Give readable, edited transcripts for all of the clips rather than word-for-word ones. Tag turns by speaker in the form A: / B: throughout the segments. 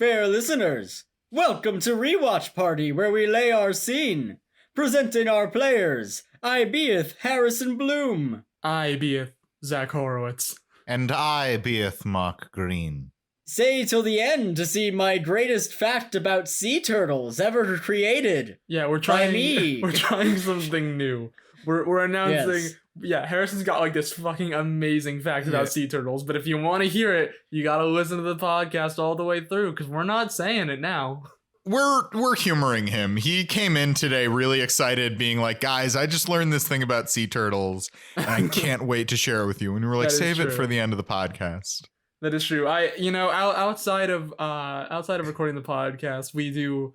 A: Fair listeners, welcome to Rewatch Party, where we lay our scene. Presenting our players, I beeth Harrison Bloom.
B: I beeth Zach Horowitz.
C: And I beeth Mark Green.
A: Stay till the end to see my greatest fact about sea turtles ever created.
B: Yeah, we're
A: By
B: trying.
A: me.
B: We're trying something new. We're announcing.
A: Yes.
B: Yeah, Harrison's got like this fucking amazing fact about sea turtles, but if you want to hear it, you gotta listen to the podcast all the way through because we're not saying it now.
C: We're humoring him. He came in today really excited, being like, guys, I just learned this thing about sea turtles, and I can't wait to share it with you. And we were like, save it for the end of the podcast.
B: That is true. Outside of recording the podcast, we do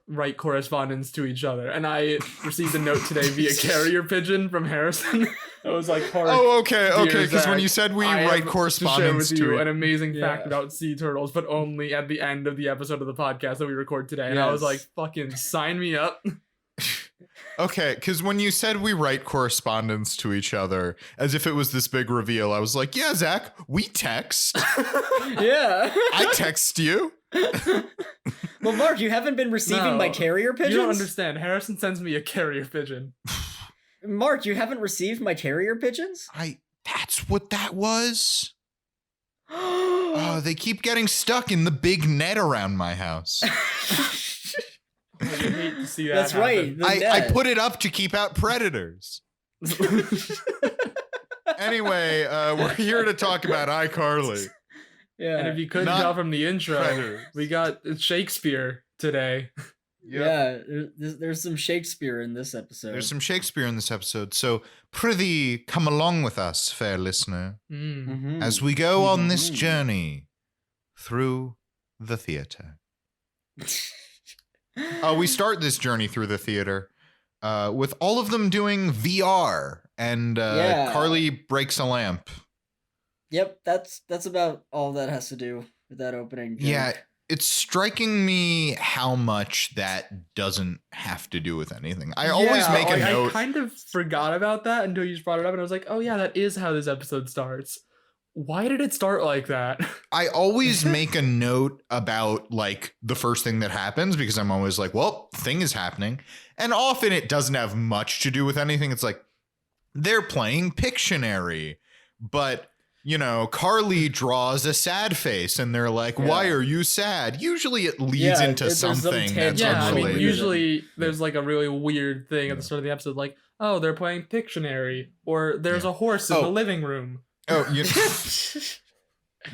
B: write correspondence to each other, and I received a note today via carrier pigeon from Harrison. It was like,
C: okay, because when you said we write correspondence
B: to you
C: it,
B: an amazing fact about sea turtles, but only at the end of the episode of the podcast that we record today, and I was like, fucking sign me up.
C: Okay, because when you said we write correspondence to each other, as if it was this big reveal, I was like, yeah, Zach, we text.
A: Yeah.
C: I text you.
A: Well, Mark, you haven't been receiving my carrier pigeons?
B: You don't understand. Harrison sends me a carrier pigeon.
A: Mark, you haven't received my carrier pigeons?
C: That's what that was? Oh, they keep getting stuck in the big net around my house.
B: I hate to see that
A: That's
B: happen.
A: right.
C: I put it up to keep out predators. Anyway, we're here to talk about iCarly.
A: Yeah.
B: And if you couldn't tell from the intro,
C: predators.
B: we got Shakespeare today.
A: Yep. Yeah, there's some Shakespeare in this episode.
C: There's some Shakespeare in this episode, so prithee come along with us, fair listener, as we go on this journey through the theater. We start this journey through the theater with all of them doing VR, and Carly breaks a lamp.
A: Yep, that's about all that has to do with that opening joke.
C: Yeah, it's striking me how much that doesn't have to do with anything. I always make a note.
B: I kind of forgot about that until you just brought it up, and I was like, oh yeah, that is how this episode starts. Why did it start like that?
C: I always make a note about like the first thing that happens because I'm always like, well, thing is happening. And often it doesn't have much to do with anything. It's like they're playing Pictionary, but you know, Carly draws a sad face and they're like, why are you sad? Usually it leads into something that's unrelated.
B: I mean, usually there's like a really weird thing at the start of the episode, like, oh, they're playing Pictionary, or there's a horse in the living room.
C: Oh,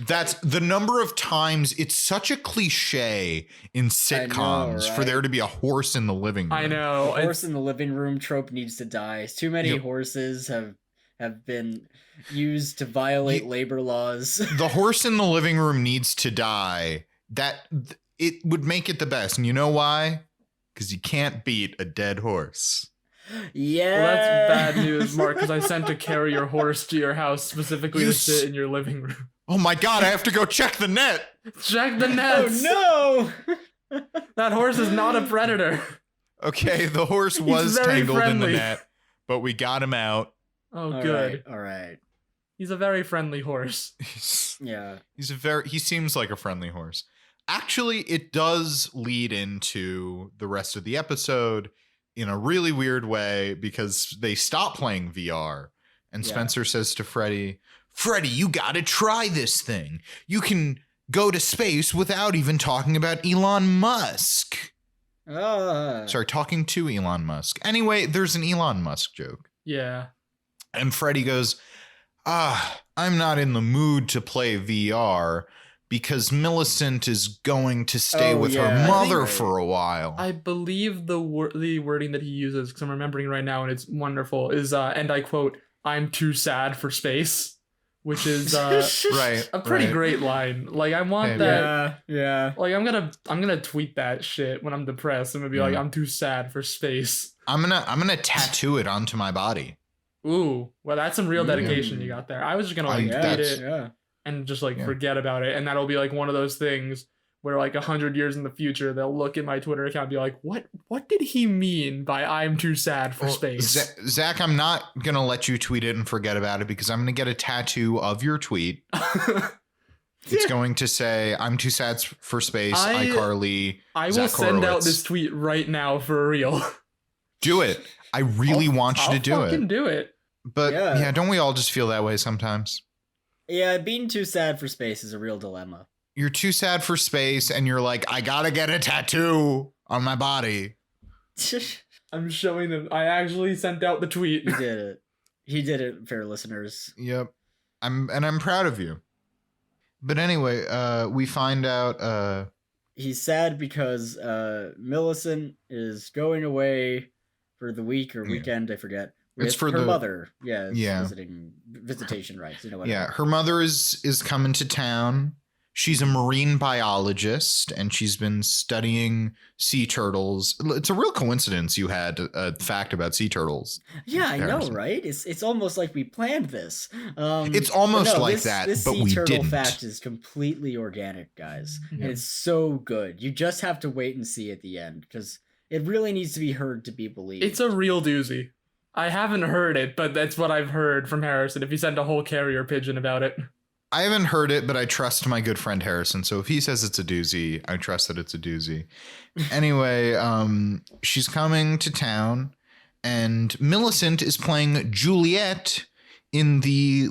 C: that's the number of times. It's such a cliche in sitcoms for there to be a horse in the living room.
B: I know.
A: The horse in the living room trope needs to die. Too many horses have been used to violate labor laws.
C: The horse in the living room needs to die. It would make it the best. And you know why? Because you can't beat a dead horse.
A: Yeah.
B: Well, that's bad news, Mark, because I sent a carrier horse to your house specifically to sit in your living room.
C: Oh my god, I have to go check the net.
B: Check the nets.
A: Oh no.
B: That horse is not a predator.
C: Okay, the horse was tangled in the net, but we got him out.
B: Oh,
A: All
B: good.
A: All right.
B: He's a very friendly horse.
C: He seems like a friendly horse. Actually, it does lead into the rest of the episode in a really weird way because they stop playing VR and Spencer says to Freddie, you gotta try this thing. You can go to space without even talking about Elon Musk. Sorry, talking to Elon Musk. Anyway, there's an Elon Musk joke.
B: Yeah.
C: And Freddie goes, I'm not in the mood to play VR because Millicent is going to stay with her mother for a while.
B: I believe the wording that he uses, because I'm remembering right now and it's wonderful, is, and I quote, I'm too sad for space, which is a pretty great line. Like, I want that.
A: Yeah.
B: Like, I'm gonna tweet that shit when I'm depressed. I'm gonna be like, I'm too sad for space.
C: I'm gonna tattoo it onto my body.
B: Ooh, well, that's some real dedication you got there. I was just gonna tweet it and just forget about it, and that'll be like one of those things where like 100 years in the future they'll look at my Twitter account and be like, what did he mean by I'm too sad for space?
C: Zach, I'm not gonna let you tweet it and forget about it because I'm gonna get a tattoo of your tweet It's going to say, I'm too sad for space, iCarly,
B: I will
C: Zach
B: send out
C: Horowitz.
B: this tweet right now for real.
C: Do it. I really want you to do
B: I'll
C: it.
B: fucking do it.
C: But yeah, don't we all just feel that way sometimes?
A: Yeah, being too sad for space is a real dilemma.
C: You're too sad for space and you're like, I gotta get a tattoo on my body.
B: I'm showing them. I actually sent out the tweet.
A: He did it. He did it, fair listeners.
C: Yep. I'm proud of you. But anyway, we find out
A: he's sad because Millicent is going away for the week or weekend, I forget.
C: It's for
A: her mother. Yeah,
C: yeah.
A: Visitation rights, whatever.
C: Yeah, her mother is coming to town. She's a marine biologist, and she's been studying sea turtles. It's a real coincidence you had a fact about sea turtles.
A: Yeah, I know, right? It's almost like we planned this.
C: It's almost that,
A: this
C: but
A: sea
C: we
A: turtle
C: didn't.
A: fact is completely organic, guys.
B: Yeah.
A: And it's so good. You just have to wait and see at the end, because it really needs to be heard to be believed.
B: It's a real doozy. I haven't heard it, but that's what I've heard from Harrison. If he sent a whole carrier pigeon about it.
C: I haven't heard it, but I trust my good friend Harrison. So if he says it's a doozy, I trust that it's a doozy. Anyway, she's coming to town, and Millicent is playing Juliet in the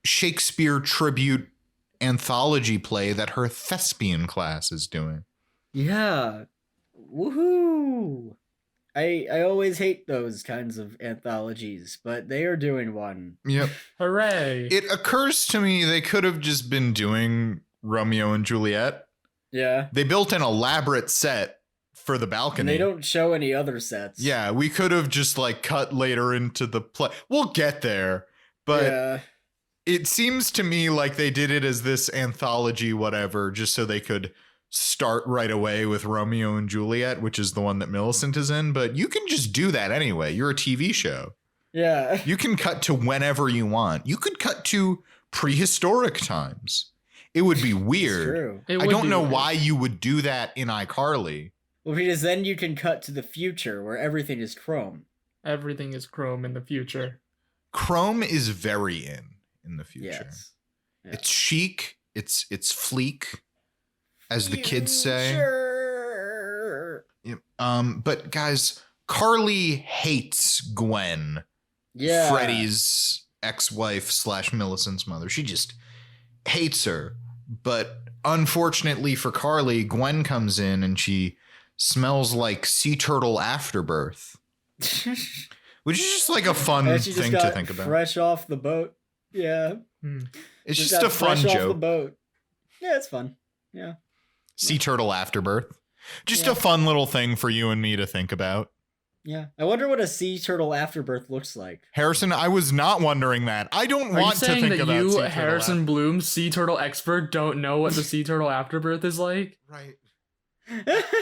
C: Shakespeare tribute anthology play that her thespian class is doing.
A: Yeah. Woohoo! I always hate those kinds of anthologies, but they are doing one.
C: Yep.
B: Hooray.
C: It occurs to me they could have just been doing Romeo and Juliet.
A: Yeah.
C: They built an elaborate set for the balcony.
A: And they don't show any other sets.
C: Yeah, we could have just cut later into the play. We'll get there. But it seems to me like they did it as this anthology whatever, just so they could start right away with Romeo and Juliet, which is the one that Millicent is in. But you can just do that anyway. You're a TV show.
A: Yeah.
C: You can cut to whenever you want. You could cut to prehistoric times. It would be weird.
A: True.
C: I don't know why you would do that in iCarly.
A: Well, because then you can cut to the future where everything is chrome.
B: Everything is chrome in the future.
C: Chrome is very in the future.
A: Yes. Yeah.
C: It's chic. It's fleek, as the kids say. But guys, Carly hates Gwen.
A: Yeah.
C: Freddie's ex-wife / Millicent's mother. She just hates her. But unfortunately for Carly, Gwen comes in and she smells like sea turtle afterbirth. Which is just a fun thing to think about.
A: Fresh off the boat. Yeah.
C: It's just a fun
A: fresh
C: joke.
A: Off the boat. Yeah, it's fun. Yeah.
C: Sea turtle afterbirth. Just a fun little thing for you and me to think about.
A: Yeah. I wonder what a sea turtle afterbirth looks like.
C: Harrison, I was not wondering that. I don't want to think about
B: you,
C: sea turtle
B: Harrison Bloom, sea turtle expert, don't know what the sea turtle afterbirth is like?
C: Right.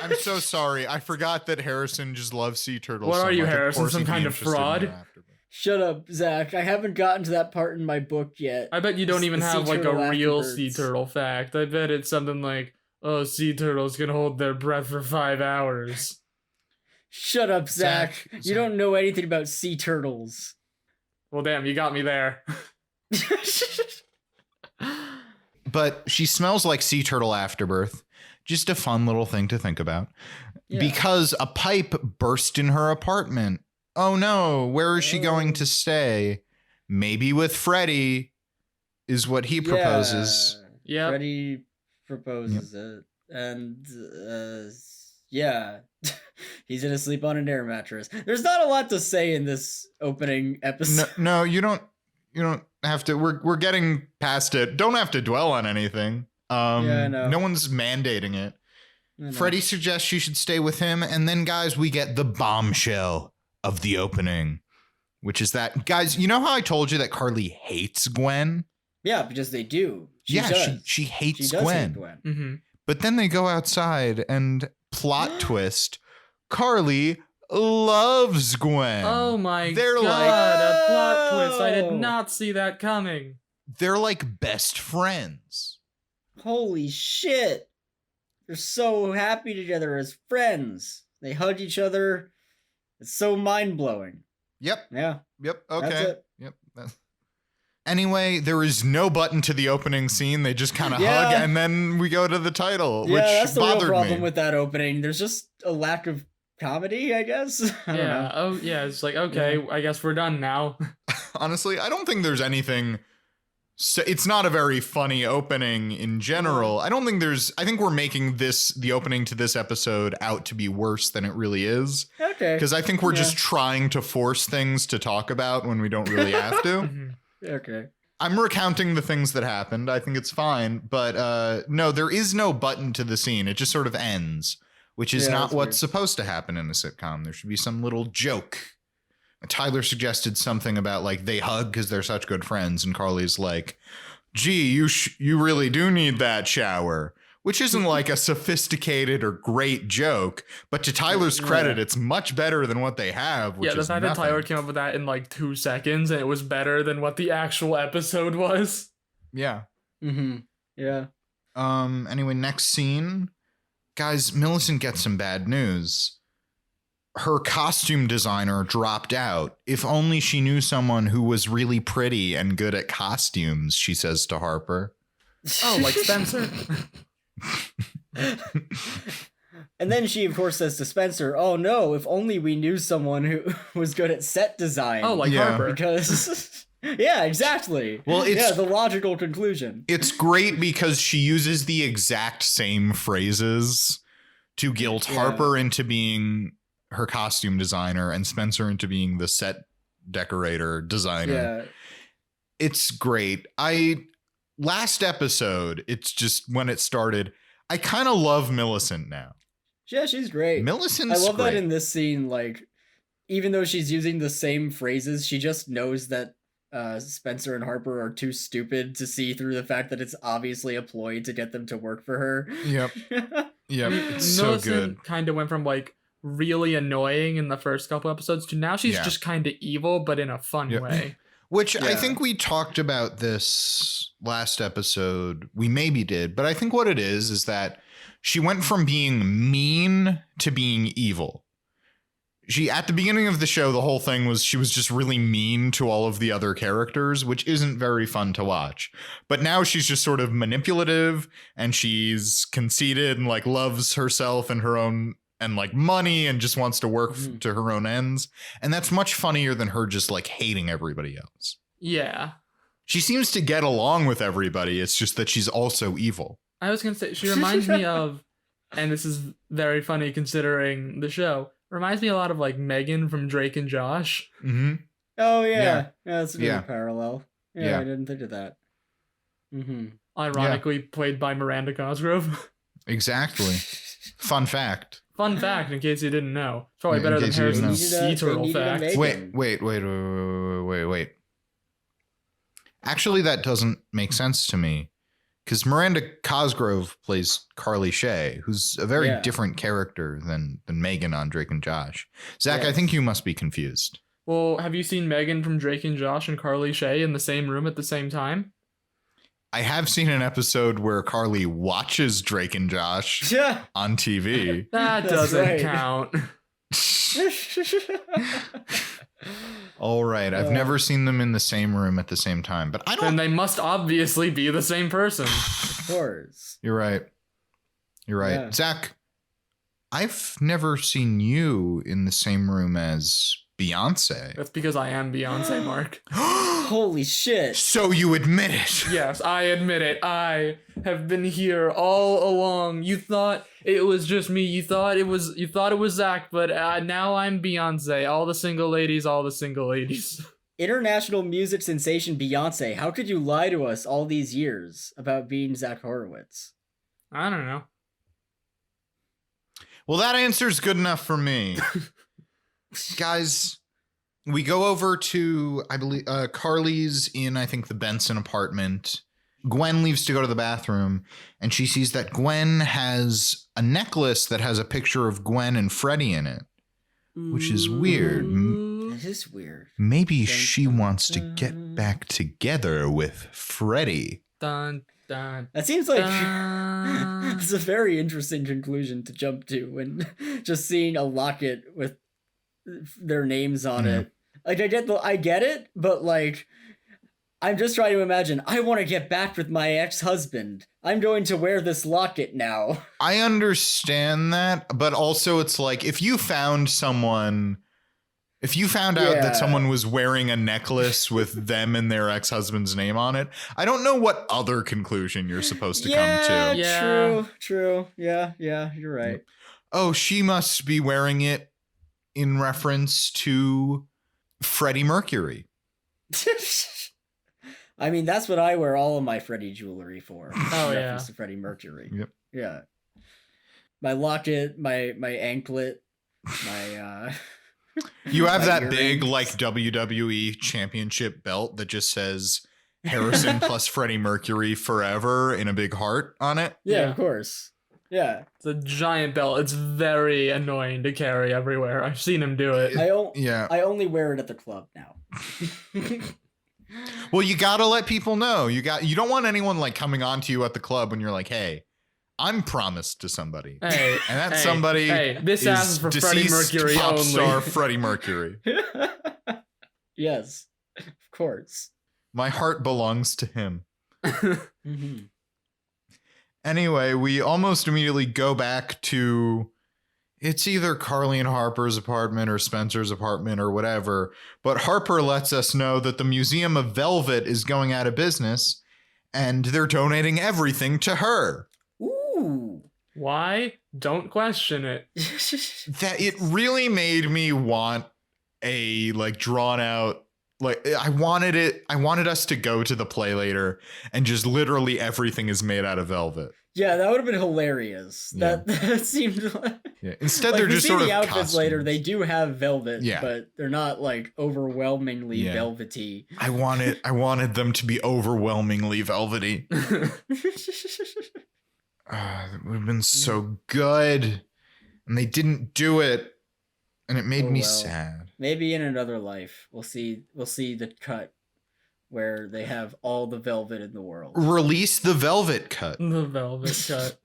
C: I'm so sorry. I forgot that Harrison just loves sea turtles.
B: What
C: so
B: are you,
C: much. Of
B: Harrison?
C: course
B: Some
C: he'd be
B: kind of
C: interested in
B: fraud?
C: their afterbirth.
A: Shut up, Zach. I haven't gotten to that part in my book yet.
B: I bet you don't even
A: The
B: have
A: sea
B: a
A: turtle
B: real
A: afterbirths.
B: sea turtle fact. I bet it's something like, oh, sea turtles can hold their breath for 5 hours.
A: Shut up, Zach. You don't know anything about sea turtles.
B: Well, damn, you got me there.
C: But she smells like sea turtle afterbirth. Just a fun little thing to think about.
A: Yeah.
C: Because a pipe burst in her apartment. Oh no, where is she going to stay? Maybe with Freddie, is what he proposes.
B: Yeah.
A: Freddie proposes it. And, yeah. He's gonna sleep on an air mattress. There's not a lot to say in this opening episode.
C: No, you don't have to. We're getting past it. Don't have to dwell on anything.
A: I know.
C: No one's mandating it. Freddie suggests she should stay with him, and then guys, we get the bombshell of the opening, which is that, guys, you know how I told you that Carly hates Gwen?
A: Yeah, because they do. She
C: hates
A: does
C: Gwen.
A: hate Gwen.
B: Mm-hmm.
C: But then they go outside and plot twist, Carly loves Gwen.
B: Oh my
C: They're
B: god, a plot
A: Whoa!
B: twist. I did not see that coming.
C: They're like best friends.
A: Holy shit. They're so happy together as friends. They hug each other. It's so mind-blowing.
C: Yep.
A: Yeah.
C: Yep. Okay.
A: That's it.
C: Yep. Anyway, there is no button to the opening scene. They just kind of hug, and then we go to the title, which
A: that's the real
C: bothered
A: problem
C: me.
A: with that opening. There's just a lack of comedy, I guess. I don't know.
B: Oh, yeah. It's like, okay, I guess we're done now.
C: Honestly, I don't think there's anything. So it's not a very funny opening in general. I think we're making the opening to this episode out to be worse than it really is.
A: Okay.
C: Because I think we're just trying to force things to talk about when we don't really have to.
A: Okay.
C: I'm recounting the things that happened. I think it's fine. But no, there is no button to the scene. It just sort of ends, which is not what's supposed to happen in a sitcom. There should be some little joke. Tyler suggested something about like they hug because they're such good friends, and Carly's like, gee, you really do need that shower, which isn't like a sophisticated or great joke, but to Tyler's credit, it's much better than what they have, which
B: the
C: is
B: fact
C: nothing.
B: that Tyler came up with that in like 2 seconds and it was better than what the actual episode was.
C: Yeah.
A: Yeah.
C: Anyway, next scene. Guys, Millicent gets some bad news. Her costume designer dropped out. If only she knew someone who was really pretty and good at costumes, she says to Harper.
B: Oh, like Spencer.
A: And then she, of course, says to Spencer, oh no, if only we knew someone who was good at set design.
B: Oh, like Harper.
A: Because, yeah, exactly. Well, it's the logical conclusion.
C: It's great because she uses the exact same phrases to guilt Harper into being her costume designer and Spencer into being the set decorator designer.
A: Yeah.
C: It's great. Last episode, it's just when it started, I kind of love Millicent now.
A: Yeah, she's great.
C: Millicent's
A: I love
C: great.
A: that in this scene, like, even though she's using the same phrases, she just knows that Spencer and Harper are too stupid to see through the fact that it's obviously a ploy to get them to work for her.
C: Yep. It's so
B: Millicent
C: good.
B: kind of went from like really annoying in the first couple episodes to now she's just kind of evil, but in a fun way.
C: Which I think we talked about this last episode. We maybe did, but I think what it is that she went from being mean to being evil. At the beginning of the show, the whole thing was she was just really mean to all of the other characters, which isn't very fun to watch. But now she's just sort of manipulative and she's conceited and like loves herself and her own and like money and just wants to work to her own ends. And that's much funnier than her just like hating everybody else.
B: Yeah.
C: She seems to get along with everybody. It's just that she's also evil.
B: I was going to say, she reminds me of, and this is very funny considering the show, reminds me a lot of like Megan from Drake and Josh.
C: Mm-hmm.
A: Oh, yeah. That's a good parallel. Yeah, I didn't think of that.
B: Ironically played by Miranda Cosgrove.
C: Exactly. Fun fact.
B: Fun fact, in case you didn't know. It's probably better than Harrison's sea turtle fact.
C: Wait. Actually, that doesn't make sense to me. Because Miranda Cosgrove plays Carly Shay, who's a very different character than Megan on Drake and Josh. Zach, I think you must be confused.
B: Well, have you seen Megan from Drake and Josh and Carly Shay in the same room at the same time?
C: I have seen an episode where Carly watches Drake and Josh on TV.
B: That doesn't count.
C: All right. I've never seen them in the same room at the same time, but I don't.
B: Then they must obviously be the same person.
A: Of course.
C: You're right.
A: Yeah.
C: Zach, I've never seen you in the same room as Beyonce.
B: That's because I am Beyonce, Mark.
A: Holy shit.
C: So you admit it.
B: Yes, I admit it. I have been here all along. You thought it was just me. You thought it was Zach, but now I'm Beyonce. All the single ladies.
A: International music sensation Beyonce. How could you lie to us all these years about being Zach Horowitz?
B: I don't know.
C: Well, that answer's good enough for me. Guys, we go over to, I believe, Carly's in, I think, the Benson apartment. Gwen leaves to go to the bathroom, and she sees that Gwen has a necklace that has a picture of Gwen and Freddie in it, which is weird.
A: It is weird.
C: Maybe she wants to get back together with Freddie.
B: Dun, dun,
A: that seems like it's a very interesting conclusion to jump to when just seeing a locket with their names on it. Like I get it, but like I'm just trying to imagine. I want to get back with my ex-husband. I'm going to wear this locket now.
C: I understand that, but also it's like if you found out that someone was wearing a necklace with them and their ex-husband's name on it, I don't know what other conclusion you're supposed to come to.
A: Yeah, true. Yeah, you're right.
C: Oh, she must be wearing it in reference to Freddie Mercury.
A: I mean, that's what I wear all of my Freddie jewelry for.
B: Oh, yeah.
A: To Freddie Mercury.
C: Yep.
A: Yeah. My locket, my anklet, my
C: You have that
A: earrings.
C: big like WWE championship belt that just says Harrison plus Freddie Mercury forever in a big heart on it.
A: Yeah, of course. Yeah.
B: It's a giant belt. It's very annoying to carry everywhere. I've seen him do it.
A: I only wear it at the club now.
C: Well, you gotta let people know. You don't want anyone like coming on to you at the club when you're like, hey, I'm promised to somebody.
B: Hey,
C: and that somebody
B: this
C: is
B: ass is for Freddie
C: deceased
B: Mercury
C: pop
B: only.
C: star Freddie Mercury.
A: Yes, of course.
C: My heart belongs to him.
A: Mm-hmm.
C: Anyway, we almost immediately go back to it's either Carly and Harper's apartment or Spencer's apartment or whatever. But Harper lets us know that the Museum of Velvet is going out of business and they're donating everything to her.
A: Ooh.
B: Why? Don't question it.
C: That it really made me want a like drawn out, like I wanted us to go to the play later and just literally everything is made out of velvet.
A: Yeah, that would have been hilarious.
C: Yeah.
A: That seemed like...
C: Yeah. Instead,
A: like,
C: they're just sort of
A: the outfits
C: costumes.
A: later. They do have velvet,
C: Yeah.
A: but they're not like overwhelmingly velvety.
C: I wanted them to be overwhelmingly velvety. That would have been so good, and they didn't do it, and it made me sad.
A: Maybe in another life, we'll see the cut where they have all the velvet in the world.
C: Release the velvet cut.
B: The velvet cut.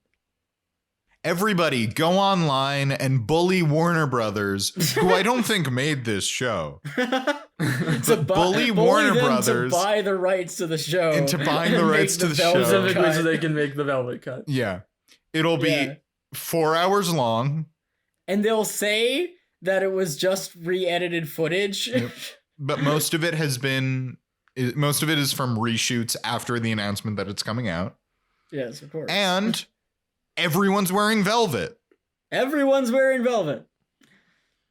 C: Everybody go online and bully Warner Brothers, who I don't think made this show. Bully Warner Brothers
A: to buy the rights to the show.
C: Into buying the rights to the show.
B: Specifically so they can make the velvet cut.
C: Yeah. It'll be 4 hours long.
A: And they'll say that it was just re-edited footage.
C: Yep. But most of it is from reshoots after the announcement that it's coming out.
A: Yes, of course.
C: And everyone's wearing velvet.
A: Everyone's wearing velvet.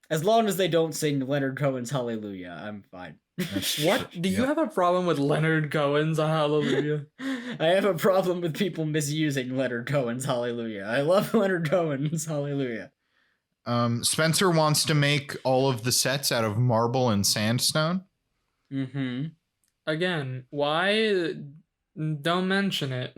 A: As long as they don't sing Leonard Cohen's Hallelujah, I'm fine.
B: What? Do you have a problem with Leonard Cohen's Hallelujah?
A: I have a problem with people misusing Leonard Cohen's Hallelujah. I love Leonard Cohen's Hallelujah.
C: Spencer wants to make all of the sets out of marble and sandstone.
A: Mm-hmm.
B: Again, why? Don't mention it.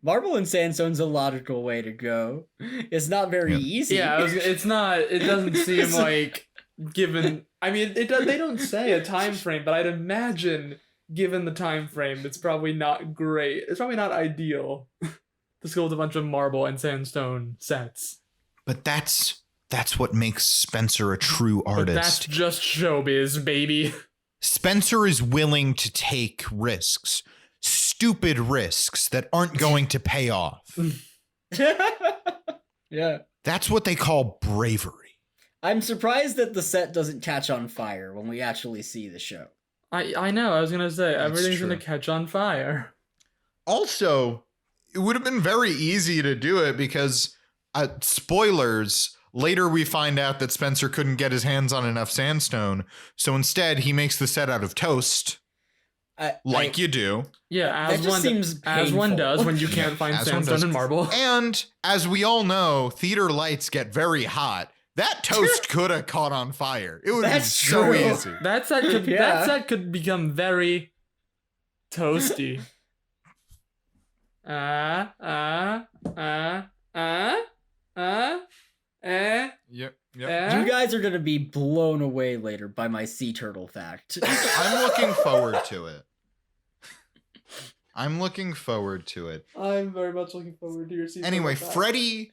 A: Marble and sandstone's a logical way to go. It's not very easy.
B: Yeah, it's not. It doesn't seem like given. I mean, they don't say a time frame, but I'd imagine given the time frame, it's probably not great. It's probably not ideal to go with a bunch of marble and sandstone sets.
C: But that's what makes Spencer a true artist.
B: But that's just showbiz, baby.
C: Spencer is willing to take risks. Stupid risks that aren't going to pay off.
A: Yeah.
C: That's what they call bravery.
A: I'm surprised that the set doesn't catch on fire when we actually see the show.
B: I know, I was going to say,
C: That's
B: everything's
C: true.
B: going to catch on fire.
C: Also, it would have been very easy to do it because, spoilers, later we find out that Spencer couldn't get his hands on enough sandstone. So instead, he makes the set out of toast. You do.
B: Yeah,
A: that just seems
B: as one
A: painful.
B: does when you can't find
C: As one
B: sandstone
C: does.
B: and marble.
C: And as we all know, theater lights get very hot. That toast could have caught on fire. It would have been
A: That's
C: so
A: true.
C: easy.
B: That set could become very toasty.
C: Yep.
A: You guys are going to be blown away later by my sea turtle fact.
C: I'm looking forward to it. I'm very much looking forward to your season. Anyway, Freddie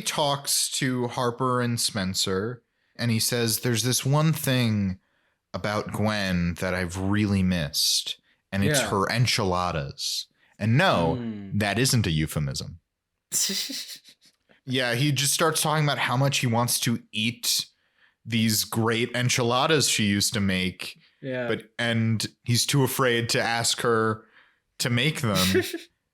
C: talks to Harper and Spencer, and he says, there's this one thing about Gwen that I've really missed, and it's her enchiladas. And no, that isn't a euphemism. Yeah, he just starts talking about how much he wants to eat these great enchiladas she used to make.
A: Yeah.
C: And he's too afraid to ask her to make them.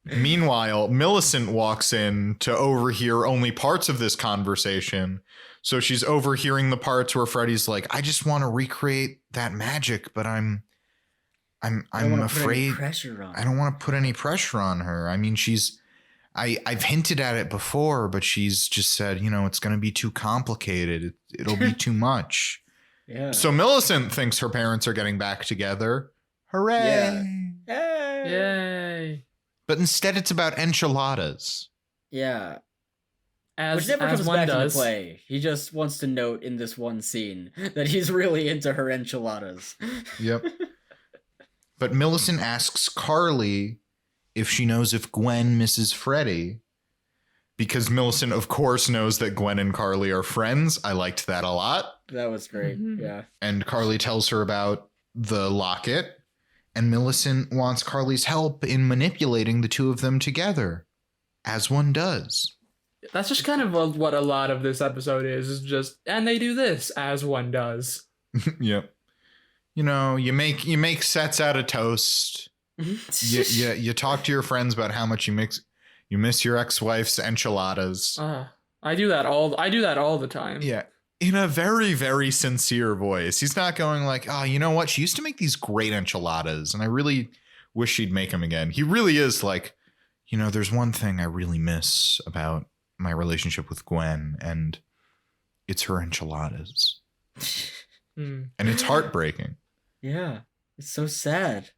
C: Meanwhile, Millicent walks in to overhear only parts of this conversation. So she's overhearing the parts where Freddy's like, I just want to recreate that magic, but I'm afraid I don't want to put any pressure on her. I mean, I've hinted at it before, but she's just said, it's going to be too complicated. It'll be too much.
A: Yeah.
C: So Millicent thinks her parents are getting back together. Hooray.
A: Yeah.
B: Yay.
C: But instead it's about enchiladas.
A: Yeah.
B: Which
A: never comes
B: one
A: back
B: does.
A: into play. He just wants to note in this one scene that he's really into her enchiladas.
C: Yep. But Millicent asks Carly if she knows if Gwen misses Freddy, because Millicent, of course, knows that Gwen and Carly are friends. I liked that a lot.
A: That was great. Yeah.
C: And Carly tells her about the locket, and Millicent wants Carly's help in manipulating the two of them together, as one does.
B: That's just kind of what a lot of this episode is just, and they do this, as one does.
C: Yep. You make sets out of toast. You talk to your friends about how much you miss your ex-wife's enchiladas.
B: I do that all the time.
C: Yeah. In a very, very sincere voice. He's not going like, oh, you know what? She used to make these great enchiladas, and I really wish she'd make them again. He really is like, there's one thing I really miss about my relationship with Gwen, and it's her enchiladas. And it's heartbreaking.
A: Yeah. It's so sad.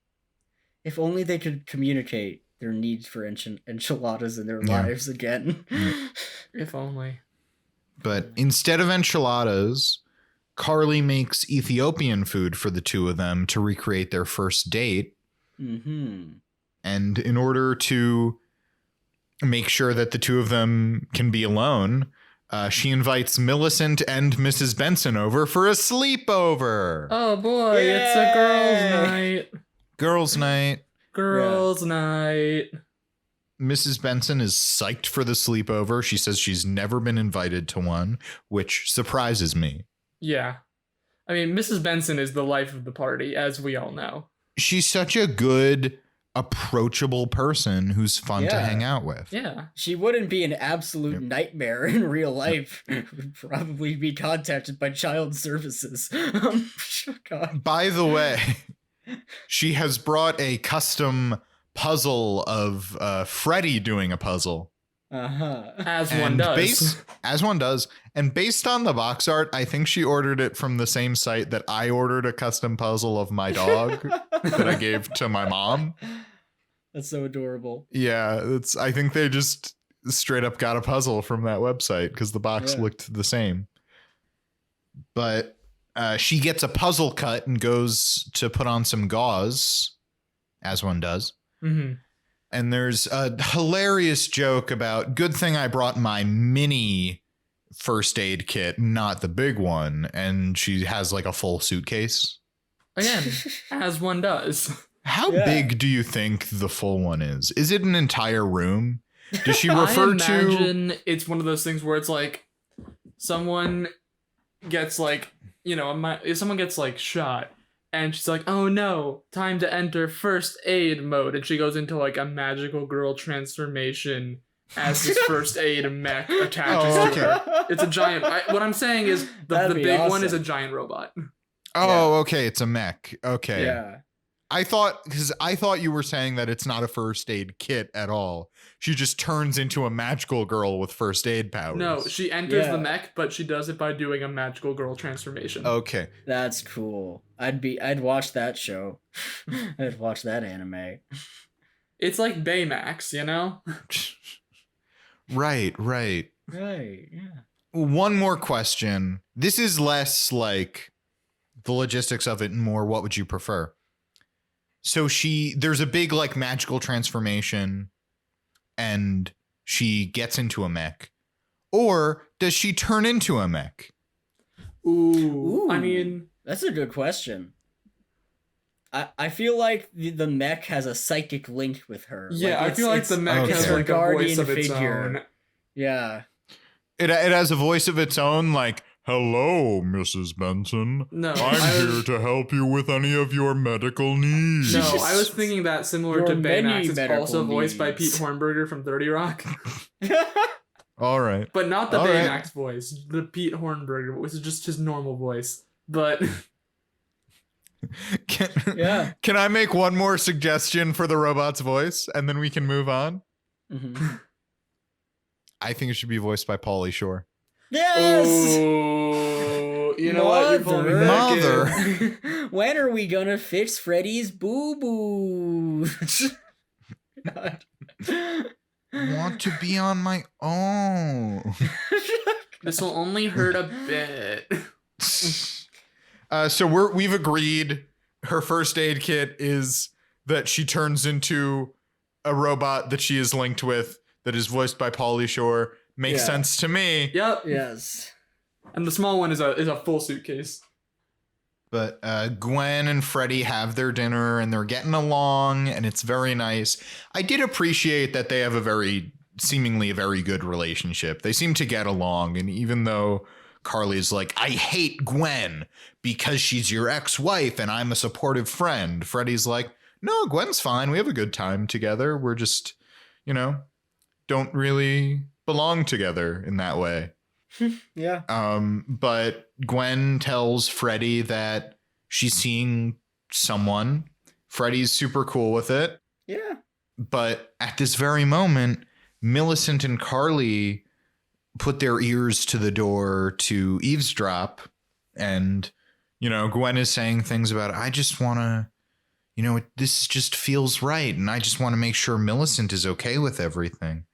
A: If only they could communicate their needs for enchiladas in their lives again.
B: If only.
C: But instead of enchiladas, Carly makes Ethiopian food for the two of them to recreate their first date.
A: Mm-hmm.
C: And in order to make sure that the two of them can be alone, she invites Millicent and Mrs. Benson over for a sleepover.
B: Oh boy, it's a girls' night.
C: Girls' night.
B: Girls' night.
C: Mrs. Benson is psyched for the sleepover. She says she's never been invited to one, which surprises me.
B: Yeah. I mean, Mrs. Benson is the life of the party, as we all know.
C: She's such a good, approachable person who's fun to hang out with.
B: Yeah.
A: She wouldn't be an absolute nightmare in real life. Would probably be contacted by child services. God.
C: By the way, she has brought a custom puzzle of Freddy doing a puzzle.
B: As one does.
C: As one does. And based on the box art, I think she ordered it from the same site that I ordered a custom puzzle of my dog that I gave to my mom.
A: That's so adorable.
C: Yeah, I think they just straight up got a puzzle from that website because the box looked the same. But she gets a puzzle cut and goes to put on some gauze, as one does.
B: Mm-hmm.
C: And there's a hilarious joke about, good thing I brought my mini first aid kit, not the big one. And she has like a full suitcase.
B: Again, as one does.
C: How big do you think the full one is? Is it an entire room? Does she refer to?
B: I imagine it's one of those things where it's like someone gets like, if someone gets like shot. And she's like, oh no, time to enter first aid mode. And she goes into like a magical girl transformation as this first aid mech attaches to her. It's a giant. What I'm saying is the big one is a giant robot.
C: Oh, okay. It's a mech. Okay.
A: Yeah.
C: I thought you were saying that it's not a first aid kit at all. She just turns into a magical girl with first aid powers.
B: No, she enters the mech, but she does it by doing a magical girl transformation.
C: Okay.
A: That's cool. I'd watch that show. I'd watch that anime.
B: It's like Baymax,
C: Right.
A: Right, yeah.
C: One more question. This is less like the logistics of it and more what would you prefer? So there's a big like magical transformation and she gets into a mech. Or does she turn into a mech?
B: Ooh. I mean,
A: That's a good question. I feel like the mech has a psychic link with her.
B: Yeah, I feel like the mech has like a voice of its own.
A: Yeah.
C: It has a voice of its own, like, hello, Mrs. Benson.
B: No,
C: I'm here to help you with any of your medical needs.
B: No, I was thinking that similar to Baymax. It's also voiced by Pete Hornberger from 30 Rock.
C: All right.
B: But not the Baymax voice, the Pete Hornberger, which is just his normal voice. But
C: Can I make one more suggestion for the robot's voice, and then we can move on?
A: Mm-hmm.
C: I think it should be voiced by Pauly Shore.
A: Yes!
B: Oh, you know what? You're pulling me back in.
A: When are we gonna fix Freddy's boo-boo?
C: Want to be on my own.
B: This will only hurt a bit.
C: So we've agreed her first aid kit is that she turns into a robot that she is linked with that is voiced by Pauly Shore. Makes sense to me.
B: Yep.
A: Yes.
B: And the small one is a full suitcase.
C: But Gwen and Freddy have their dinner and they're getting along and it's very nice. I did appreciate that they have seemingly a very good relationship. They seem to get along, and even though Carly's like, I hate Gwen because she's your ex-wife and I'm a supportive friend, Freddy's like, no, Gwen's fine. We have a good time together. We're just, don't really belong together in that way.
A: Yeah.
C: But Gwen tells Freddy that she's seeing someone. Freddy's super cool with it.
A: Yeah.
C: But at this very moment, Millicent and Carly put their ears to the door to eavesdrop. And, Gwen is saying things about, I just want to, this just feels right. And I just want to make sure Millicent is okay with everything.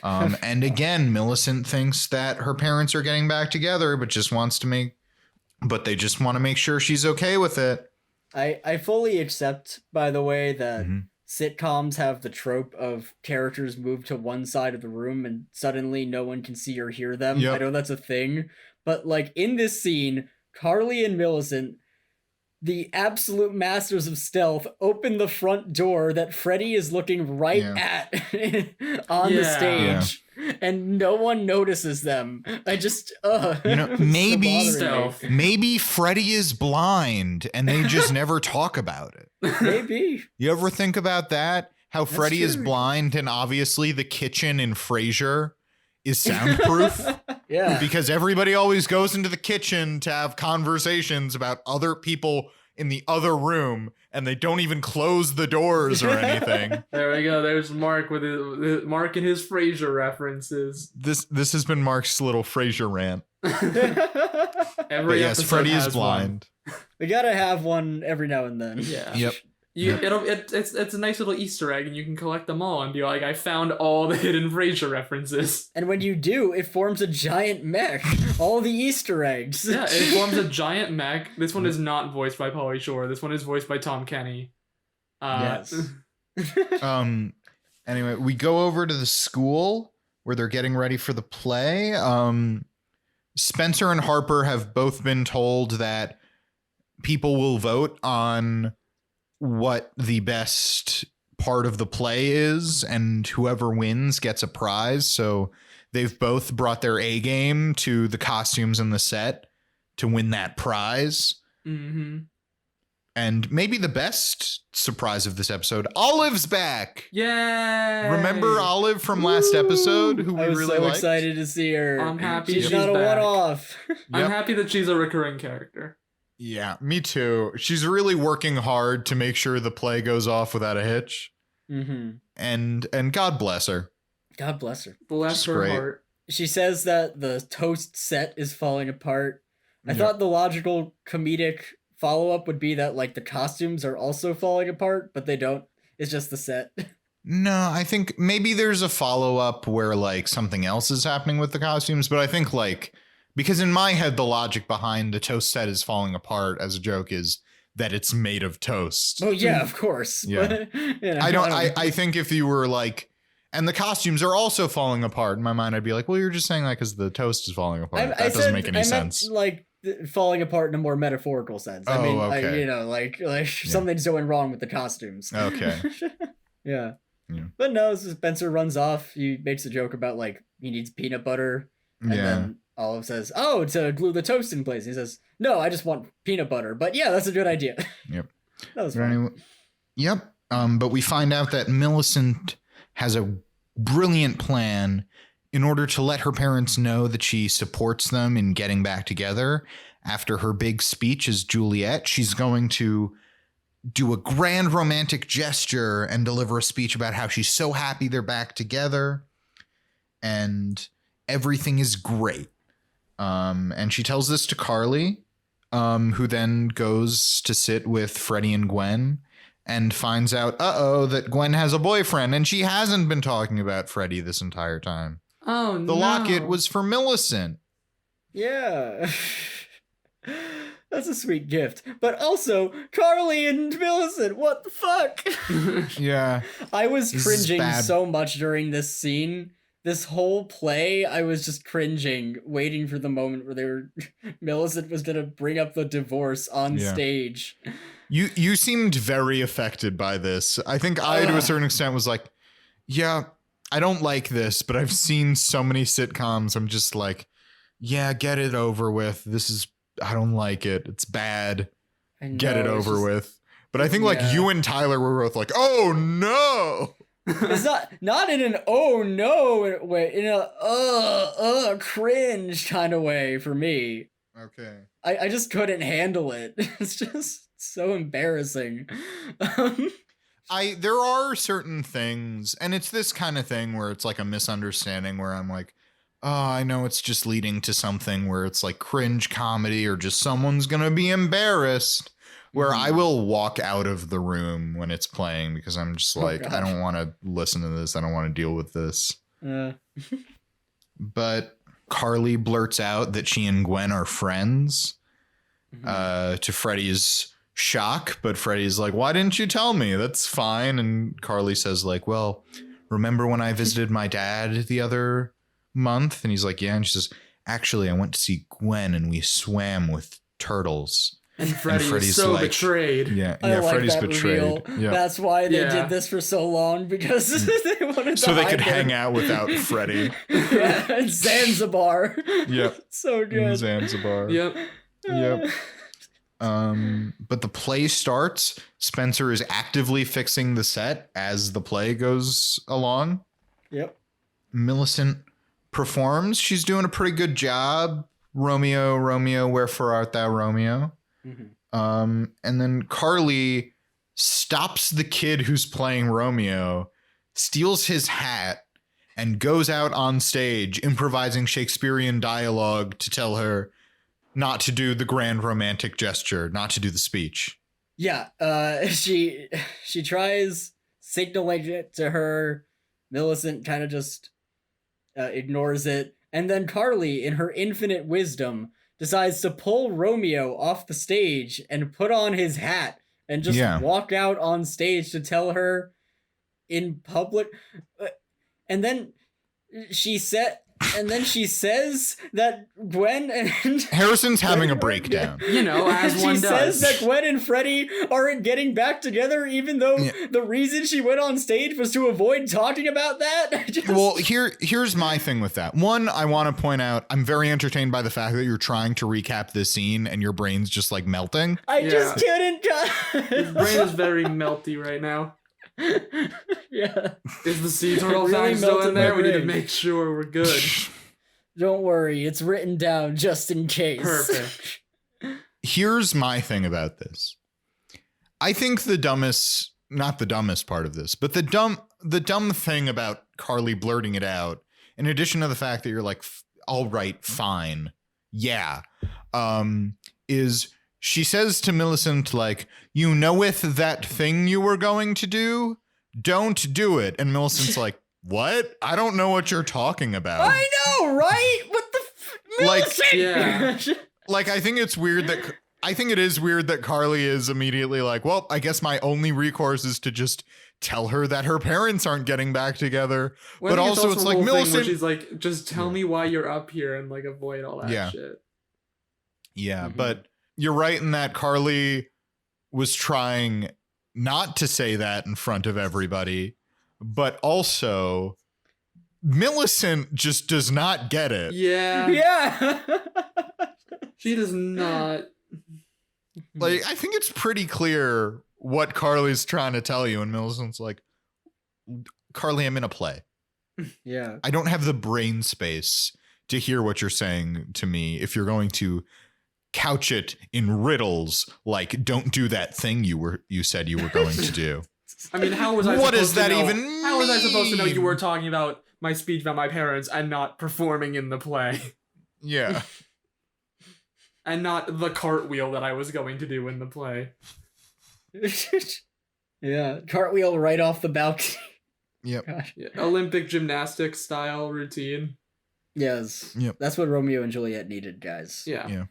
C: And again, Millicent thinks that her parents are getting back together, but they just want to make sure she's okay with it.
A: I fully accept, by the way, that sitcoms have the trope of characters move to one side of the room and suddenly no one can see or hear them. Yep. I know that's a thing, but like in this scene, Carly and Millicent, the absolute masters of stealth, open the front door that Freddy is looking right at on the stage, and no one notices them. I just,
C: maybe Freddy is blind and they just never talk about it.
A: Maybe.
C: You ever think about that? How Freddy is blind and obviously the kitchen in Frasier is soundproof.
A: Yeah.
C: Because everybody always goes into the kitchen to have conversations about other people in the other room and they don't even close the doors or anything.
B: There we go. There's Mark with Mark and his Frasier references.
C: This has been Mark's little Frasier rant.
B: Yes,
C: Freddy is blind.
A: We gotta have one every now and then.
B: Yeah.
C: Yep.
B: It's a nice little Easter egg, and you can collect them all and be like, I found all the hidden Frasier references.
A: And when you do, it forms a giant mech. All the Easter eggs.
B: Yeah, it forms a giant mech. This one is not voiced by Pauly Shore. This one is voiced by Tom Kenny.
A: Yes.
C: Anyway, we go over to the school where they're getting ready for the play. Spencer and Harper have both been told that people will vote on what the best part of the play is, and whoever wins gets a prize. So they've both brought their A game to the costumes and the set to win that prize.
B: Mm-hmm.
C: And maybe the best surprise of this episode, Olive's back.
B: Yay!
C: Remember Olive from last episode, who we really liked?
A: I was so excited to see her.
B: I'm happy
A: she's not a one-off.
B: I'm happy that she's a recurring character.
C: Yeah, me too. She's really working hard to make sure the play goes off without a hitch.
A: Mm-hmm.
C: And God bless her.
A: God bless her.
B: Bless her heart.
A: She says that the toast set is falling apart. I thought the logical comedic follow-up would be that like the costumes are also falling apart, but they don't. It's just the set.
C: No, I think maybe there's a follow-up where like something else is happening with the costumes, but I think like, because in my head, the logic behind the toast set is falling apart as a joke is that it's made of toast.
A: Oh yeah, of course.
C: Yeah. I think if you were like, and the costumes are also falling apart, in my mind, I'd be like, well, you're just saying that because the toast is falling apart. That doesn't make any sense.
A: Like falling apart in a more metaphorical sense. I mean,
C: okay.
A: like something's going wrong with the costumes.
C: Okay.
A: Yeah. But no, Spencer runs off. He makes a joke about like he needs peanut butter, and then Olive says, "Oh, to glue the toast in place." He says, "No, I just want peanut butter." But yeah, that's a good idea.
C: Yep.
A: That was fun.
C: Yep. But we find out that Millicent has a brilliant plan in order to let her parents know that she supports them in getting back together. After her big speech as Juliet, she's going to do a grand romantic gesture and deliver a speech about how she's so happy they're back together and everything is great. And she tells this to Carly, who then goes to sit with Freddie and Gwen and finds out, that Gwen has a boyfriend and she hasn't been talking about Freddie this entire time.
B: Oh, no.
C: The locket was for Millicent.
A: Yeah. That's a sweet gift. But also, Carly and Millicent, what the fuck?
C: Yeah.
A: I was cringing so much during this scene. This whole play, I was just cringing, waiting for the moment where Millicent was going to bring up the divorce on stage.
C: You seemed very affected by this. I think I, to a certain extent, was like, yeah, I don't like this, but I've seen so many sitcoms. I'm just like, yeah, get it over with. I don't like it. It's bad. Get it over with. But I think like you and Tyler were both like, oh no.
A: It's not in an oh no way, in a cringe kind of way for me.
C: Okay.
A: I just couldn't handle it. It's just so embarrassing.
C: There are certain things, and it's this kind of thing where it's like a misunderstanding where I'm like, oh, I know it's just leading to something where it's like cringe comedy or just someone's going to be embarrassed, where I will walk out of the room when it's playing because I'm just like, I don't want to listen to this. I don't want to deal with this. But Carly blurts out that she and Gwen are friends to Freddie's shock. But Freddie's like, why didn't you tell me? That's fine. And Carly says like, well, remember when I visited my dad the other month? And he's like, yeah. And she says, actually, I went to see Gwen and we swam with turtles.
B: And Freddie's so like, betrayed.
C: Yeah,
A: like
C: Freddie's betrayed.
A: Yeah. That's why they did this for so long, because they wanted to
C: so they could hang out without Freddie.
A: And Zanzibar.
C: Yep.
A: So good.
C: In Zanzibar.
B: Yep.
C: But the play starts. Spencer is actively fixing the set as the play goes along.
A: Yep.
C: Millicent performs. She's doing a pretty good job. Romeo, Romeo, wherefore art thou, Romeo? And then Carly stops the kid who's playing Romeo, steals his hat, and goes out on stage improvising Shakespearean dialogue to tell her not to do the grand romantic gesture, not to do the speech.
A: Yeah, she tries signaling it to her. Millicent kind of just ignores it. And then Carly, in her infinite wisdom, decides to pull Romeo off the stage and put on his hat and just walk out on stage to tell her in public. And then she says that Gwen and
C: Harrison's having a breakdown.
B: You know, as one does.
A: She says that Gwen and Freddie aren't getting back together, even though the reason she went on stage was to avoid talking about that.
C: Well, here's my thing with that. One, I want to point out, I'm very entertained by the fact that you're trying to recap this scene and your brain's just like melting.
A: I just couldn't.
B: His brain is very melty right now.
A: Yeah.
B: Is the sea turtle really still in there? We need to make sure we're good.
A: Don't worry, it's written down just in case.
B: Perfect.
C: Here's my thing about this. I think not the dumbest part of this, but the dumb thing about Carly blurting it out, in addition to the fact that you're like, all right, fine. Yeah. Is she says to Millicent, like, you knoweth that thing you were going to do? Don't do it. And Millicent's like, what? I don't know what you're talking about.
A: I know, right? What the Millicent?
C: Like, I think it is weird that Carly is immediately like, well, I guess my only recourse is to just tell her that her parents aren't getting back together. But also it's like, Millicent,
B: she's like, just tell me why you're up here and like avoid all that shit.
C: Yeah, but you're right in that Carly was trying not to say that in front of everybody, but also Millicent just does not get it.
B: Yeah.
A: Yeah.
B: She does not.
C: Like, I think it's pretty clear what Carly's trying to tell you, and Millicent's like, Carly, I'm in a play.
A: Yeah.
C: I don't have the brain space to hear what you're saying to me if you're going to couch it in riddles like don't do that thing you said you were going to do.
B: I mean, how was I
C: what
B: supposed
C: does that
B: to know,
C: even mean?
B: How was I supposed to know you were talking about my speech about my parents and not performing in the play?
C: Yeah.
B: And not the cartwheel that I was going to do in the play.
A: Yeah, cartwheel right off the balcony.
C: Yep.
B: Yeah, Olympic gymnastics style routine.
A: Yes.
C: Yep.
A: That's what Romeo and Juliet needed, guys.
B: Yeah.
C: Yeah.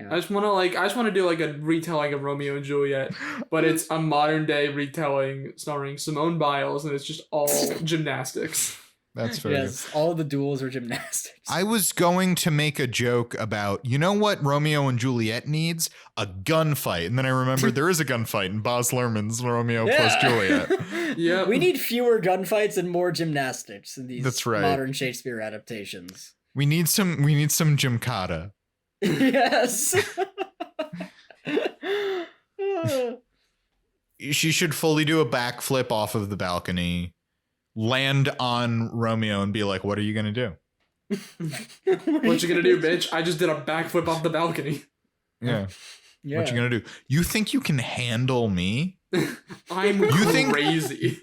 B: I just want to do like a retelling of Romeo and Juliet, but it's a modern day retelling starring Simone Biles, and it's just all gymnastics.
C: That's very good.
A: All the duels are gymnastics.
C: I was going to make a joke about, you know what Romeo and Juliet needs? A gunfight. And then I remembered there is a gunfight in Baz Luhrmann's Romeo plus Juliet.
B: Yeah.
A: We need fewer gunfights and more gymnastics in these
C: That's right.
A: modern Shakespeare adaptations.
C: We need some gymkata.
A: Yes.
C: She should fully do a backflip off of the balcony, land on Romeo, and be like, what are you going to do?
B: What you going to do, bitch? I just did a backflip off the balcony.
C: Yeah. What you going to do? You think you can handle me?
B: I'm crazy.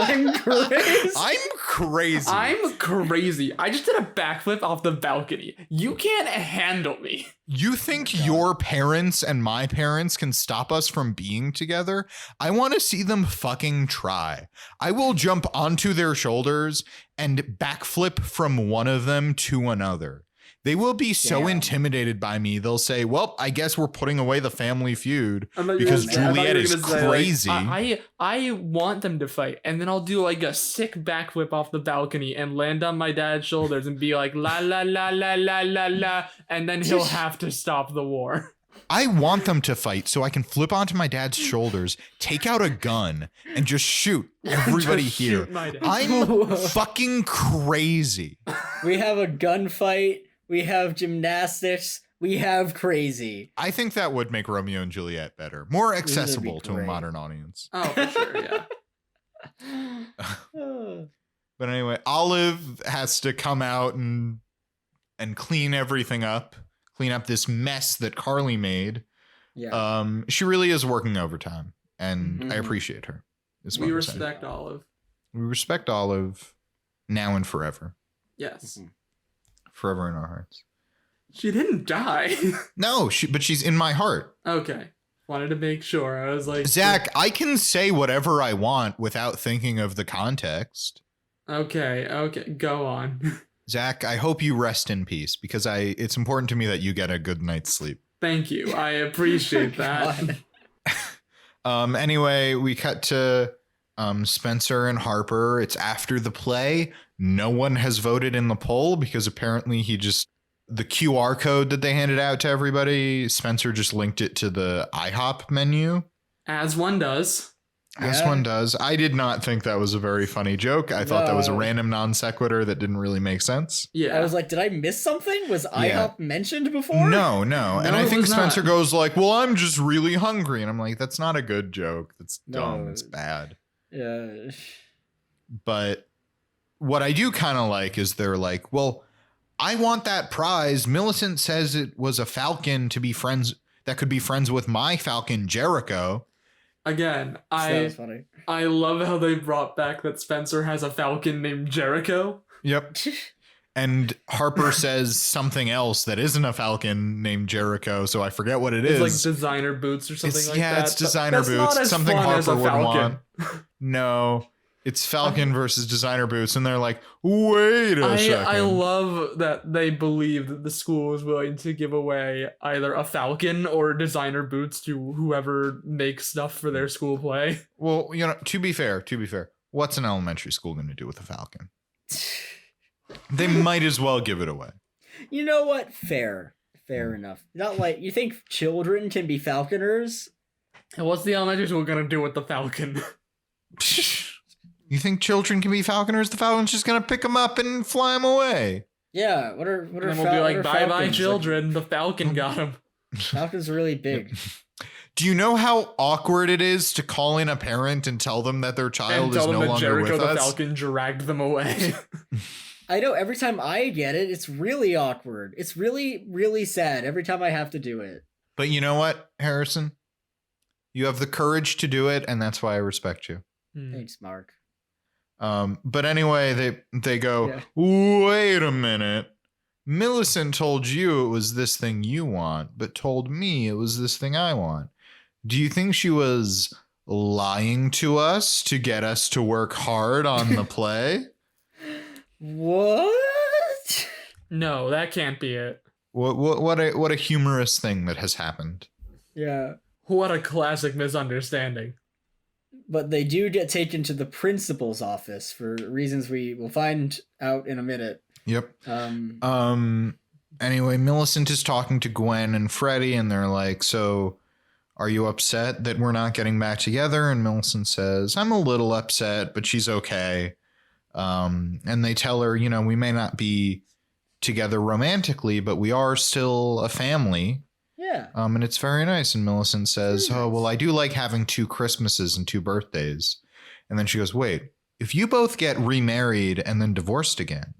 A: I'm crazy.
C: I'm crazy.
B: I just did a backflip off the balcony. You can't handle me.
C: You think your parents and my parents can stop us from being together? I want to see them fucking try. I will jump onto their shoulders and backflip from one of them to another. They will be so intimidated by me. They'll say, well, I guess we're putting away the family feud because Juliet is crazy.
B: Like, I want them to fight. And then I'll do like a sick backflip off the balcony and land on my dad's shoulders and be like, la, la, la, la, la, la, la. And then he'll have to stop the war.
C: I want them to fight so I can flip onto my dad's shoulders, take out a gun, and just shoot everybody here. I'm fucking crazy.
A: We have a gunfight. We have gymnastics. We have crazy.
C: I think that would make Romeo and Juliet better. More accessible to a modern audience.
B: Oh, for sure,
C: yeah. But anyway, Olive has to come out and clean everything up. Clean up this mess that Carly made. Yeah. She really is working overtime, and I appreciate her.
B: We respect Olive.
C: We respect Olive now and forever.
B: Yes.
C: Forever in our hearts.
B: She didn't die.
C: No, but she's in my heart.
B: Okay. Wanted to make sure. I was like,
C: Zach, I can say whatever I want without thinking of the context.
B: Okay. Go on.
C: Zach, I hope you rest in peace because it's important to me that you get a good night's sleep.
B: Thank you. I appreciate that.
C: Anyway, we cut to Spencer and Harper. It's after the play. No one has voted in the poll because apparently the QR code that they handed out to everybody, Spencer just linked it to the IHOP menu.
B: As one does.
C: One does. I did not think that was a very funny joke. I thought that was a random non sequitur that didn't really make sense.
A: Yeah. I was like, did I miss something? Was IHOP mentioned before?
C: No. And I think Spencer goes like, well, I'm just really hungry. And I'm like, that's not a good joke. That's dumb. It's bad.
A: Yeah.
C: But what I do kind of like is they're like, well, I want that prize. Millicent says it was a falcon to be friends that could be friends with my falcon, Jericho.
B: Again,
A: funny.
B: I love how they brought back that Spencer has a falcon named Jericho.
C: Yep. And Harper says something else that isn't a falcon named Jericho, so I forget what it is.
B: It's like designer boots or something like that.
C: Yeah, it's designer boots. Something Harper would want. No. It's Falcon versus designer boots, and they're like, wait a second.
B: I love that they believe that the school was willing to give away either a Falcon or designer boots to whoever makes stuff for their school play.
C: Well, to be fair, what's an elementary school going to do with a Falcon? They might as well give it away.
A: You know what? Fair enough. Not like you think children can be falconers.
B: And what's the elementary school gonna do with the falcon?
C: You think children can be falconers? The falcon's just gonna pick them up and fly them away.
A: Yeah. What are?
B: And we'll be like, bye, children. Like, the falcon got him.
A: Falcon's really big.
C: Do you know how awkward it is to call in a parent and tell them that their child is no longer
B: Jericho
C: with
B: the
C: us?
B: Falcon dragged them away.
A: I know. Every time I get it, it's really awkward. It's really, really sad every time I have to do it.
C: But you know what, Harrison? You have the courage to do it, and that's why I respect you.
A: Thanks, Mark.
C: But anyway, they go, wait a minute. Millicent told you it was this thing you want, but told me it was this thing I want. Do you think she was lying to us to get us to work hard on the play?
A: What?
B: No, that can't be it.
C: What a humorous thing that has happened.
A: Yeah.
B: What a classic misunderstanding.
A: But they do get taken to the principal's office for reasons we will find out in a minute.
C: Yep. Anyway, Millicent is talking to Gwen and Freddie, and they're like, so are you upset that we're not getting back together? And Millicent says, I'm a little upset, but she's okay. And they tell her, we may not be together romantically, but we are still a family.
A: Yeah.
C: And it's very nice. And Millicent says, oh, well, I do like having 2 Christmases and 2 birthdays. And then she goes, wait, if you both get remarried and then divorced again,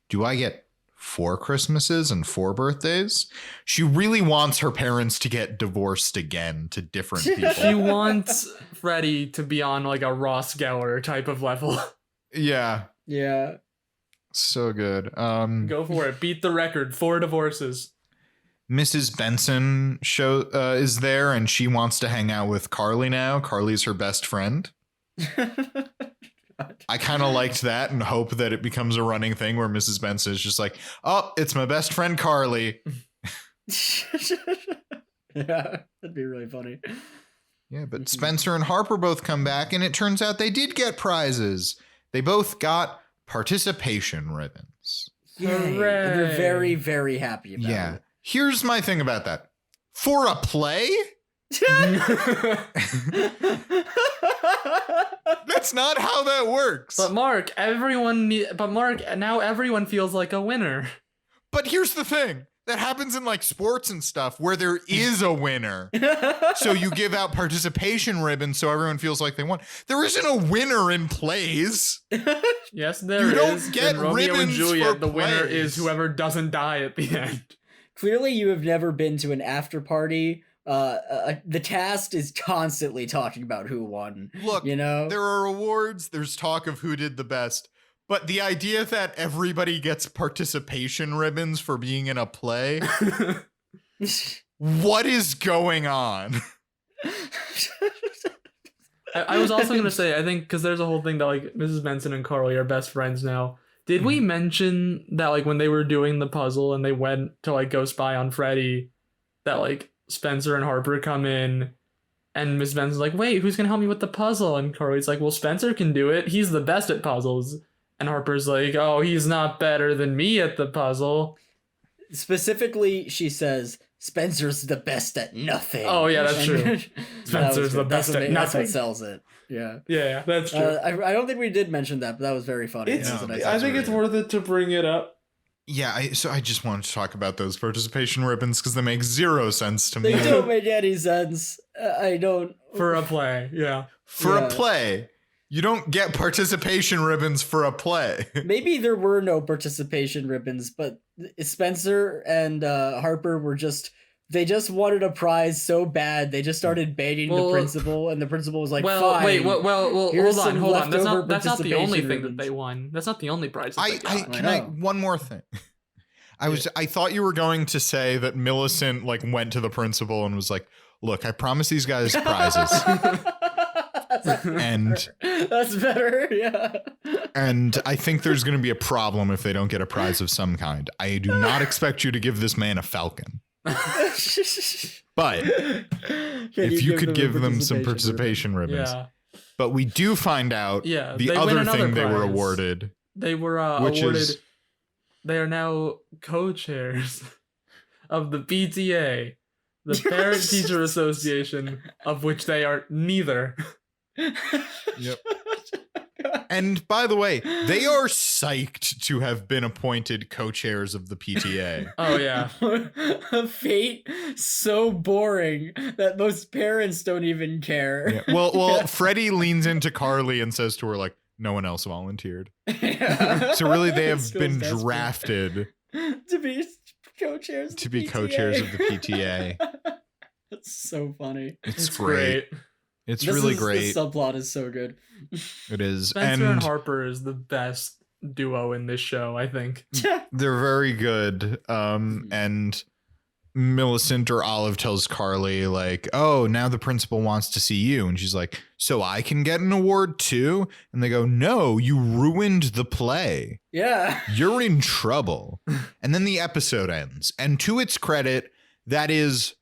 C: do I get 4 Christmases and 4 birthdays? She really wants her parents to get divorced again to different people.
B: She wants Freddie to be on like a Ross Geller type of level.
C: Yeah.
A: Yeah.
C: So good.
B: Go for it. Beat the record. 4 divorces.
C: Mrs. Benson is there, and she wants to hang out with Carly now. Carly's her best friend. I kind of liked that and hope that it becomes a running thing where Mrs. Benson is just like, oh, it's my best friend Carly.
A: Yeah, that'd be really funny.
C: Yeah, but Spencer and Harper both come back, and it turns out they did get prizes. They both got participation ribbons.
A: Yay. They're very, very happy about it.
C: Here's my thing about that. For a play? That's not how that works.
B: But Mark, now everyone feels like a winner.
C: But here's the thing. That happens in like sports and stuff where there is a winner. So you give out participation ribbons so everyone feels like they won. There isn't a winner in plays.
B: Yes, there is.
C: You don't get
B: Romeo
C: ribbons
B: and Juliet,
C: for
B: the winner
C: plays.
B: is whoever doesn't die at the end.
A: Clearly you have never been to an after party. The cast is constantly talking about who won.
C: Look, there are awards. There's talk of who did the best. But the idea that everybody gets participation ribbons for being in a play, what is going on?
B: I was also going to say, I think, because there's a whole thing that, like, Mrs. Benson and Carly are best friends now. Did we mention that, like, when they were doing the puzzle and they went to, like, go spy on Freddie, that, like, Spencer and Harper come in and Miss Benson's like, wait, who's going to help me with the puzzle? And Carly's like, well, Spencer can do it. He's the best at puzzles. And Harper's like, oh, he's not better than me at the puzzle.
A: Specifically, she says, Spencer's the best at nothing.
B: Oh, yeah, that's true. Spencer's the best at nothing.
A: That's what sells it. Yeah.
B: Yeah, that's true.
A: I don't think we did mention that, but that was very funny.
B: I think it's worth it to bring it up.
C: Yeah, so I just wanted to talk about those participation ribbons because they make 0 sense to me.
A: They don't make any sense. I don't.
B: For a play, yeah.
C: For a play. You don't get participation ribbons for a play.
A: Maybe there were no participation ribbons, but Spencer and Harper were they just wanted a prize so bad they just started begging the principal, and the principal was like,
B: well,
A: fine.
B: Wait, hold on. That's not the only thing
A: ribbons.
B: that they won. That's not the only prize that they got.
C: One more thing. I thought you were going to say that Millicent like went to the principal and was like, look, I promised these guys prizes. And
A: that's better, yeah.
C: And I think there's going to be a problem if they don't get a prize of some kind. I do not expect you to give this man a falcon. But if you could give them some participation ribbons. Yeah. But we do find out the other thing they were awarded.
B: They were awarded they are now co-chairs of the PTA, the Parent Teacher Association, of which they are neither.
C: Yep. And by the way, they are psyched to have been appointed co-chairs of the PTA.
B: Oh, yeah.
A: A fate so boring that most parents don't even care.
C: Yeah. Well, Freddie leans into Carly and says to her, like, no one else volunteered. So really, they have been drafted
A: to be co-chairs of the
C: PTA.
A: That's so funny.
C: It's great. It's really great.
A: The subplot is so good.
C: It is.
B: Spencer and Harper is the best duo in this show, I think.
C: They're very good. And Millicent or Olive tells Carly, like, oh, now the principal wants to see you. And she's like, so I can get an award too? And they go, no, you ruined the play.
A: Yeah.
C: You're in trouble. And then the episode ends. And to its credit, that is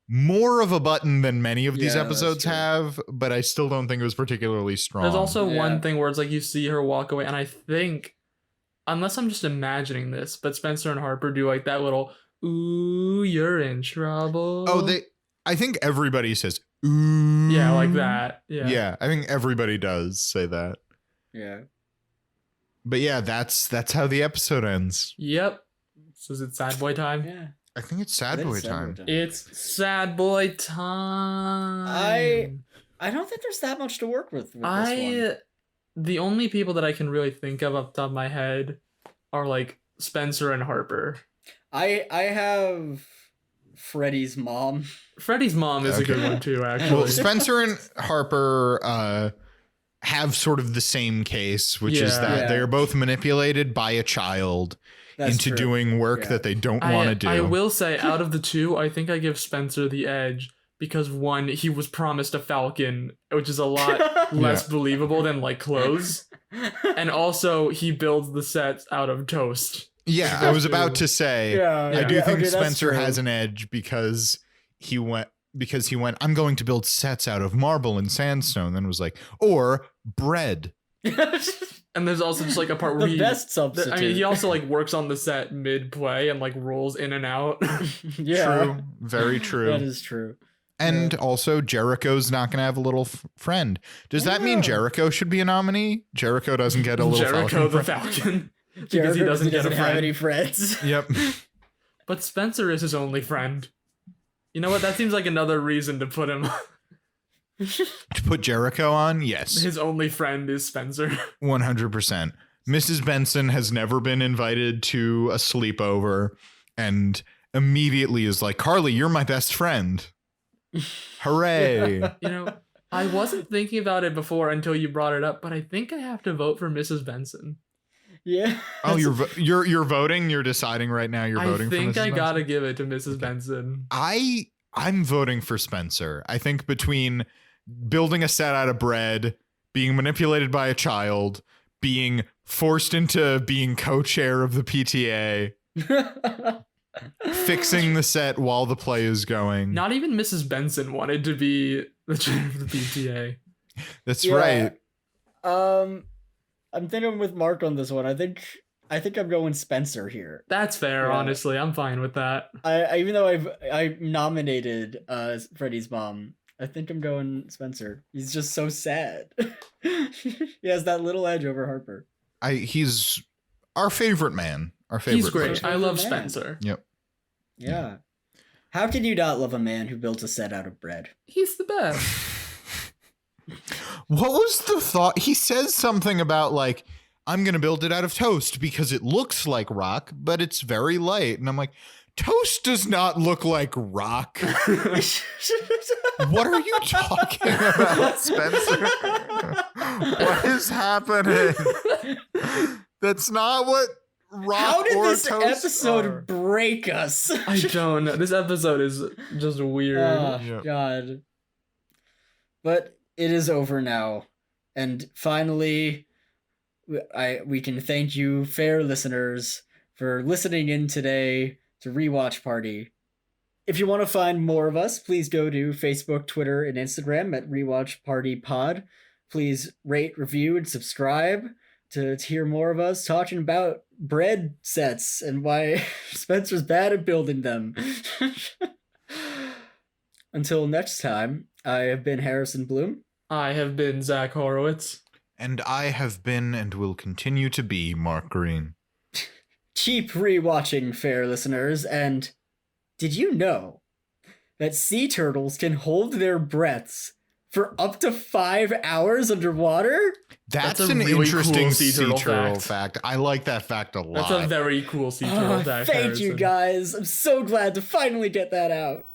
C: more of a button than many of these episodes have, but I still don't think it was particularly strong.
B: There's also one thing where it's like you see her walk away, and I think, unless I'm just imagining this, but Spencer and Harper do like that little, ooh, you're in trouble.
C: Oh, I think everybody says, ooh.
B: Yeah, like that. Yeah.
C: Yeah, I think everybody does say that.
A: Yeah.
C: But yeah, that's how the episode ends.
B: Yep. So is it sad boy time?
A: Yeah.
C: I think it's sad boy time.
B: It's sad boy time.
A: I don't think there's that much to work with this one.
B: The only people that I can really think of off the top of my head are like Spencer and Harper.
A: I have Freddie's mom.
B: Freddie's mom is a good one too, actually.
C: Well, Spencer and Harper have sort of the same case, which is that they are both manipulated by a child into doing work that they don't want to do.
B: I will say, out of the two, I think I give Spencer the edge because one, he was promised a falcon, which is a lot less believable than like clothes, and also he builds the sets out of toast.
C: Yeah, I was about to say, I do think Spencer has an edge because he went, I'm going to build sets out of marble and sandstone, and was like, or bread.
B: And there's also just like a part where
A: the best substitute.
B: I mean, he also like works on the set mid-play and like rolls in and out.
C: True. Very true.
A: That is true.
C: And also Jericho's not going to have a little friend. Does that mean Jericho should be a nominee? Jericho doesn't get a little
B: Jericho the Falcon. Because he doesn't
A: have any friends.
C: Yep.
B: But Spencer is his only friend. You know what? That seems like another reason to put him
C: to put Jericho on? Yes.
B: His only friend is Spencer.
C: 100%. Mrs. Benson has never been invited to a sleepover and immediately is like, Carly, you're my best friend. Hooray.
B: You know, I wasn't thinking about it before until you brought it up, but I think I have to vote for Mrs. Benson.
A: Yeah.
C: Oh, you're voting? You're deciding right now you're voting for Mrs. Benson?
B: I think I gotta give it to Mrs. Benson.
C: I'm voting for Spencer. I think between building a set out of bread, being manipulated by a child, being forced into being co-chair of the PTA, fixing the set while the play is going.
B: Not even Mrs. Benson wanted to be the chair of the PTA.
C: That's right.
A: I'm thinking with Mark on this one. I think I'm going Spencer here.
B: That's fair, honestly. I'm fine with that.
A: Even though I nominated Freddie's mom, I think I'm going Spencer. He's just so sad. He has that little edge over Harper.
C: He's our favorite man. He's
B: great. I love Spencer.
C: Yep.
A: Yeah. How can you not love a man who built a set out of bread?
B: He's the best.
C: What was the thought? He says something about like, I'm going to build it out of toast because it looks like rock, but it's very light. And I'm like, toast does not look like rock. What are you talking about, Spencer? What is happening? That's not what rock
A: How did
C: or
A: this
C: toast
A: episode
C: are.
A: break us?
B: I don't know. This episode is just weird.
A: Oh, God. But it is over now. And finally, we can thank you, fair listeners, for listening in today to Rewatch Party. If you want to find more of us, please go to Facebook, Twitter, and Instagram at Rewatch Party Pod. Please rate, review, and subscribe to hear more of us talking about bread sets and why Spencer's bad at building them. Until next time, I have been Harrison Bloom.
B: I have been Zach Horowitz.
C: And I have been and will continue to be Mark Green.
A: Keep rewatching, fair listeners, and did you know that sea turtles can hold their breaths for up to 5 hours underwater?
C: That's an really interesting cool sea turtle fact. I like that fact a lot.
B: That's a very cool sea turtle fact.
A: Thank you, guys. I'm so glad to finally get that out.